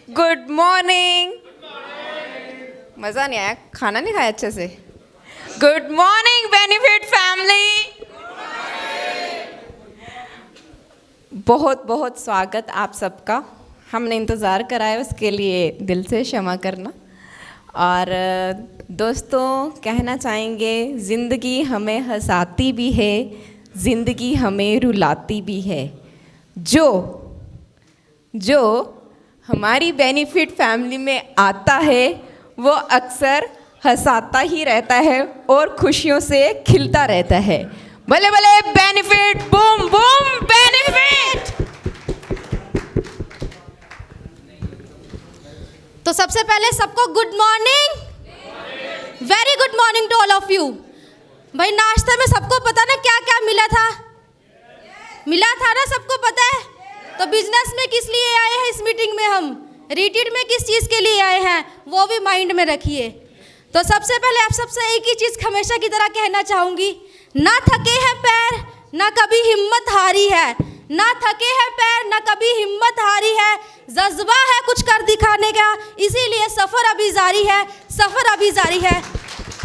Good morning. मज़ा नहीं आया, खाना नहीं खाया अच्छे से। Good morning benefit family. बहुत बहुत स्वागत आप सबका। हमने इंतज़ार कराया, उसके लिए दिल से क्षमा करना। और दोस्तों, कहना चाहेंगे ज़िंदगी हमें हंसाती भी है, ज़िंदगी हमें रुलाती भी है। जो हमारी बेनिफिट फैमिली में आता है वो अक्सर हंसाता ही रहता है और खुशियों से खिलता रहता है। भले भले बेनिफिट, बूम बूम बेनिफिट। तो सबसे पहले सबको good morning, very good morning to all of you. भाई नाश्ते में सबको पता ना क्या क्या मिला था? मिला था ना, सबको पता है। तो बिजनेस में किस लिए आए हैं इस मीटिंग में, हम रिट्रीट में किस चीज़ के लिए आए हैं वो भी माइंड में रखिए। तो सबसे पहले आप सबसे एक ही चीज़ हमेशा की तरह कहना चाहूँगी, ना थके हैं पैर ना कभी हिम्मत हारी है। ना थके हैं पैर ना कभी हिम्मत हारी है, जज्बा है कुछ कर दिखाने का, इसीलिए सफ़र अभी जारी है, सफ़र अभी जारी है।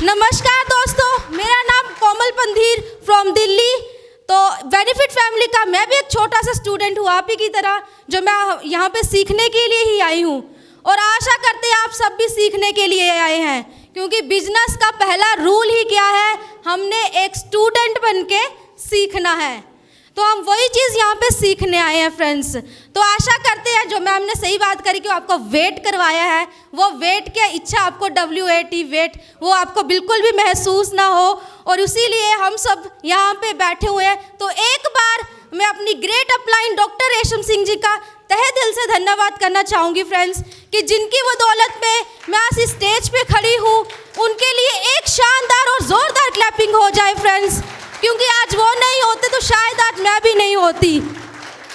नमस्कार दोस्तों, मेरा नाम कोमल पंधीर फ्रॉम दिल्ली। तो बेनिफिट फैमिली का मैं भी एक छोटा सा स्टूडेंट हूँ आप ही की तरह, जो मैं यहाँ पे सीखने के लिए ही आई हूँ। और आशा करते हैं आप सब भी सीखने के लिए आए हैं, क्योंकि बिजनेस का पहला रूल ही क्या है, हमने एक स्टूडेंट बन के सीखना है। तो हम वही चीज़ यहाँ पे सीखने आए हैं फ्रेंड्स। तो आशा करते हैं जो मैम ने सही बात करी कि आपको वेट करवाया है, वो वेट की इच्छा आपको WAT वेट वो आपको बिल्कुल भी महसूस ना हो, और इसीलिए हम सब यहाँ पे बैठे हुए हैं। तो एक बार मैं अपनी ग्रेट अपलाइन डॉक्टर रेशम सिंह जी का तहे दिल से धन्यवाद करना चाहूँगी फ्रेंड्स, कि जिनकी बदौलत में मैं आज इस स्टेज पे खड़ी हूँ। उनके लिए एक शानदार और ज़ोरदार क्लैपिंग हो जाए फ्रेंड्स, क्योंकि आज वो नहीं होते तो शायद आज मैं भी नहीं होती।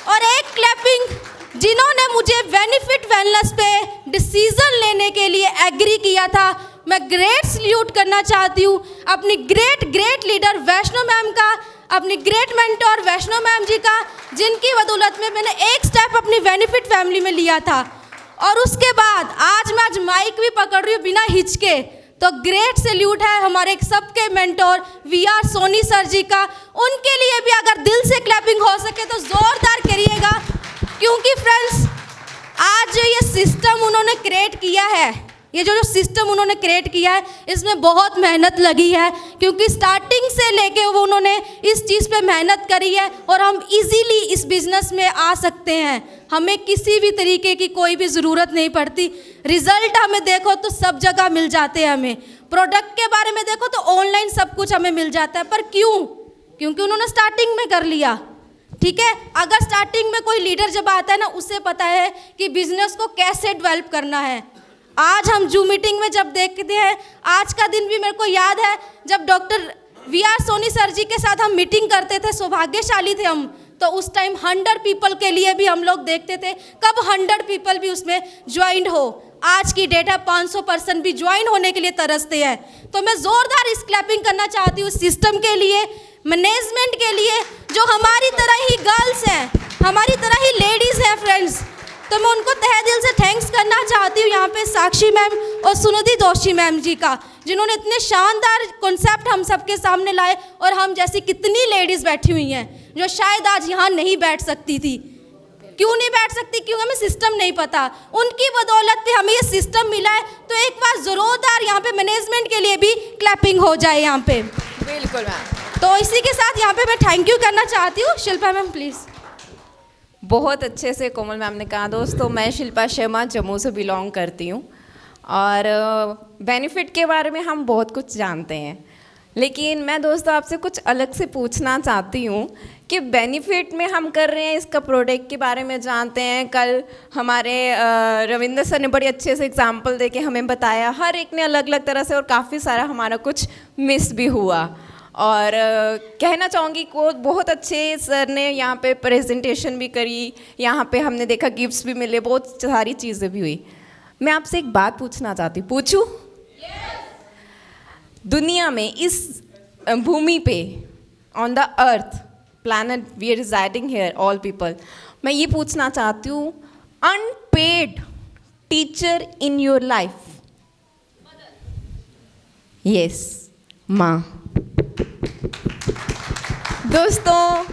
और एक क्लैपिंग जिन्होंने मुझे बेनिफिट वेलनेस पे डिसीजन लेने के लिए एग्री किया था, मैं ग्रेट सल्यूट करना चाहती हूँ अपनी ग्रेट लीडर वैष्णो मैम का, अपनी ग्रेट मेंटोर वैष्णो मैम जी का, जिनकी बदौलत में मैंने एक स्टेप अपनी बेनिफिट फैमिली में लिया था। और उसके बाद आज माइक भी पकड़ रही हूँ बिना हिचके। तो ग्रेट सैल्यूट है हमारे सबके मेंटोर VR सोनी सर जी का। उनके लिए भी अगर दिल से क्लैपिंग हो सके तो ज़ोरदार करिएगा, क्योंकि फ्रेंड्स आज जो ये सिस्टम उन्होंने क्रिएट किया है, ये जो सिस्टम उन्होंने क्रिएट किया है, इसमें बहुत मेहनत लगी है, क्योंकि स्टार्टिंग से लेके वो उन्होंने इस चीज़ पे मेहनत करी है। और हम इजीली इस बिज़नेस में आ सकते हैं, हमें किसी भी तरीके की कोई भी ज़रूरत नहीं पड़ती। रिज़ल्ट हमें देखो तो सब जगह मिल जाते हैं, हमें प्रोडक्ट के बारे में देखो तो ऑनलाइन सब कुछ हमें मिल जाता है। पर क्यों? क्योंकि उन्होंने स्टार्टिंग में कर लिया। ठीक है, अगर स्टार्टिंग में कोई लीडर जब आता है ना, उसे पता है कि बिज़नेस को कैसे डेवलप करना है। आज हम जूम मीटिंग में जब देखते हैं, आज का दिन भी मेरे को याद है जब डॉक्टर VR सोनी सर जी के साथ हम मीटिंग करते थे, सौभाग्यशाली थे हम। तो उस टाइम 100 पीपल के लिए भी हम लोग देखते थे कब 100 पीपल भी उसमें ज्वाइन हो। आज की डेट है 500 पर्सन भी ज्वाइन होने के लिए तरसते हैं। तो मैं ज़ोरदार इस क्लैपिंग करना चाहती हूँ सिस्टम के लिए, मैनेजमेंट के लिए, जो हमारी तरह ही गर्ल्स हैं, हमारी तरह ही लेडीज़ हैं फ्रेंड्स। तो मैं उनको तहे दिल से थैंक्स करना चाहती हूँ यहाँ पे साक्षी मैम और सुनिधि दोषी मैम जी का, जिन्होंने इतने शानदार कॉन्सेप्ट हम सबके सामने लाए। और हम जैसी कितनी लेडीज़ बैठी हुई हैं जो शायद आज यहाँ नहीं बैठ सकती थी। क्यों नहीं बैठ सकती? क्योंकि हमें सिस्टम नहीं पता। उनकी बदौलत पे हमें ये सिस्टम मिला है। तो एक बार ज़ोरदार यहाँ पे मैनेजमेंट के लिए भी क्लैपिंग हो जाए यहाँ पे। बिल्कुल मैम। तो इसी के साथ यहाँ पे मैं थैंक यू करना चाहती हूँ। Shilpa ma'am please. बहुत अच्छे से कोमल मैम ने कहा। दोस्तों, मैं शिल्पा शर्मा जम्मू से बिलोंग करती हूँ, और बेनिफिट के बारे में हम बहुत कुछ जानते हैं, लेकिन मैं दोस्तों आपसे कुछ अलग से पूछना चाहती हूँ कि बेनिफिट में हम कर रहे हैं, इसका प्रोडक्ट के बारे में जानते हैं। कल हमारे रविंद्र सर ने बड़ी अच्छे से एग्जांपल दे के हमें बताया, हर एक ने अलग अलग तरह से, और काफ़ी सारा हमारा कुछ मिस भी हुआ। और कहना चाहूँगी को बहुत अच्छे सर ने यहाँ पे प्रेजेंटेशन भी करी, यहाँ पे हमने देखा गिफ्ट्स भी मिले, बहुत सारी चीज़ें भी हुई। मैं आपसे एक बात पूछना चाहती हूँ, पूछूँ? दुनिया में, इस भूमि पे, on the earth planet we are residing here all people, मैं ये पूछना चाहती हूँ, unpaid teacher in your life? Yes, माँ। दोस्तों,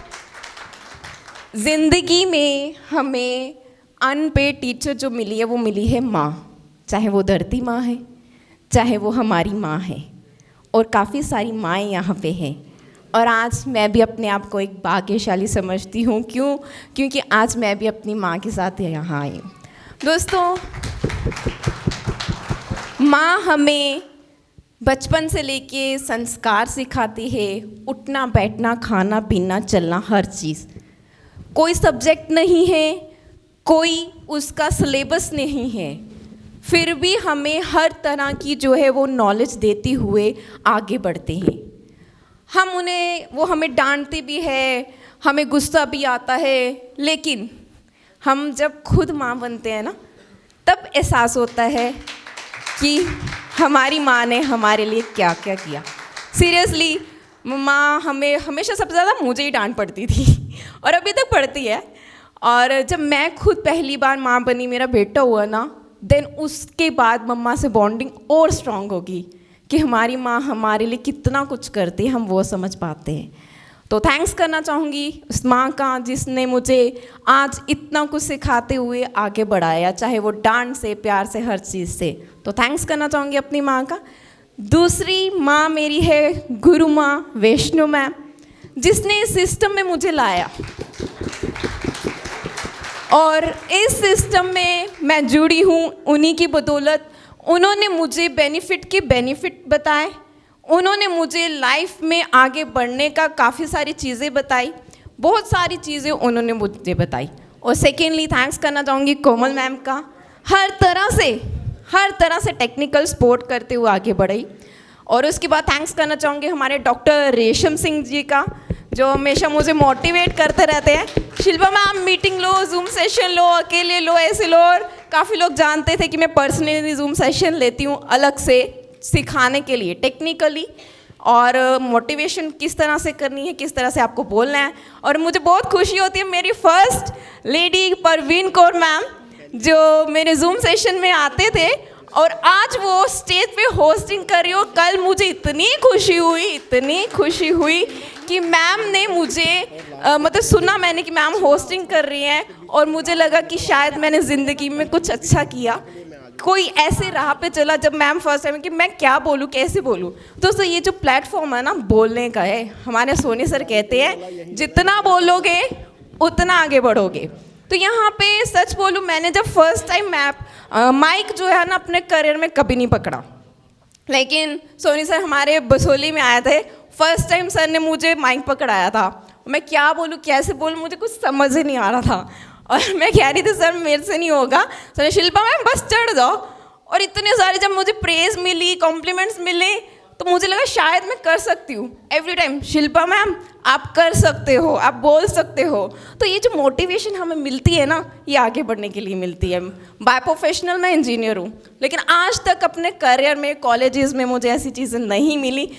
ज़िंदगी में हमें अनपेड टीचर जो मिली है वो मिली है माँ। चाहे वो धरती माँ है, चाहे वो हमारी माँ है, और काफ़ी सारी माएँ यहाँ पे हैं। और आज मैं भी अपने आप को एक भाग्यशाली समझती हूँ। क्यों? क्योंकि आज मैं भी अपनी माँ के साथ यहाँ आई हूँ। दोस्तों, माँ हमें बचपन से लेके संस्कार सिखाती है, उठना बैठना, खाना पीना, चलना, हर चीज़। कोई सब्जेक्ट नहीं है, कोई उसका सिलेबस नहीं है, फिर भी हमें हर तरह की जो है वो नॉलेज देती हुए आगे बढ़ते हैं। वो हमें डांटती भी है, हमें गुस्सा भी आता है, लेकिन हम जब खुद माँ बनते हैं ना, तब एहसास होता है कि हमारी माँ ने हमारे लिए क्या क्या किया। सीरियसली, माँ हमें हमेशा सबसे ज़्यादा मुझे ही डांट पड़ती थी और अभी तक पड़ती है। और जब मैं खुद पहली बार माँ बनी, मेरा बेटा हुआ ना, देन उसके बाद मम्मा से बॉन्डिंग और स्ट्रॉन्ग होगी कि हमारी माँ हमारे लिए कितना कुछ करती है, हम वो समझ पाते हैं। तो थैंक्स करना चाहूँगी उस माँ का जिसने मुझे आज इतना कुछ सिखाते हुए आगे बढ़ाया, चाहे वो डांट से, प्यार से, हर चीज़ से। तो थैंक्स करना चाहूँगी अपनी माँ का। दूसरी माँ मेरी है गुरु माँ वैष्णो मैम, जिसने इस सिस्टम में मुझे लाया, और इस सिस्टम में मैं जुड़ी हूँ उन्हीं की बदौलत। उन्होंने मुझे बेनिफिट बताए, उन्होंने मुझे लाइफ में आगे बढ़ने का काफ़ी सारी चीज़ें बताई, बहुत सारी चीज़ें उन्होंने मुझे बताई। और सेकेंडली थैंक्स करना चाहूँगी कोमल मैम का, हर तरह से टेक्निकल सपोर्ट करते हुए आगे बढ़ी। और उसके बाद थैंक्स करना चाहूँगी हमारे डॉक्टर रेशम सिंह जी का, जो हमेशा मुझे मोटिवेट करते रहते हैं। शिल्पा मैम, मीटिंग लो, जूम सेशन लो, अकेले लो, ऐसे लो। और काफ़ी लोग जानते थे कि मैं पर्सनली जूम सेशन लेती हूँ अलग से सिखाने के लिए, टेक्निकली, और मोटिवेशन किस तरह से करनी है, किस तरह से आपको बोलना है। और मुझे बहुत खुशी होती है मेरी first lady Parveen Kaur ma'am, जो मेरे जूम सेशन में आते थे और आज वो स्टेज पे होस्टिंग कर रही हो। कल मुझे इतनी खुशी हुई कि मैम ने मुझे मतलब सुना मैंने कि मैम होस्टिंग कर रही हैं, और मुझे लगा कि शायद मैंने ज़िंदगी में कुछ अच्छा किया, कोई ऐसे राह पे चला जब मैम फर्स्ट टाइम कि मैं क्या बोलूँ, कैसे बोलूँ। दोस्तों, ये जो प्लेटफॉर्म है ना, बोलने का है। हमारे सोनी सर कहते हैं जितना बोलोगे उतना आगे बढ़ोगे। तो यहाँ पे सच बोलूँ, मैंने जब फर्स्ट टाइम माइक जो है ना अपने करियर में कभी नहीं पकड़ा, लेकिन सोनी सर हमारे बसोली में आए थे, फर्स्ट टाइम सर ने मुझे माइक पकड़ाया था। मैं क्या बोलूँ, कैसे बोलूँ, मुझे कुछ समझ ही नहीं आ रहा था। और मैं कह रही थी सर मेरे से नहीं होगा। सर, शिल्पा मैम बस चढ़ जाओ। और इतने सारे जब मुझे प्रेज मिली, कॉम्प्लीमेंट्स मिले, तो मुझे लगा शायद मैं कर सकती हूँ। एवरी टाइम शिल्पा मैम आप कर सकते हो, आप बोल सकते हो। तो ये जो मोटिवेशन हमें मिलती है ना, ये आगे बढ़ने के लिए मिलती है। बाय प्रोफेशनल मैं इंजीनियर हूँ, लेकिन आज तक अपने करियर में, कॉलेजेस में मुझे ऐसी चीज़ें नहीं मिली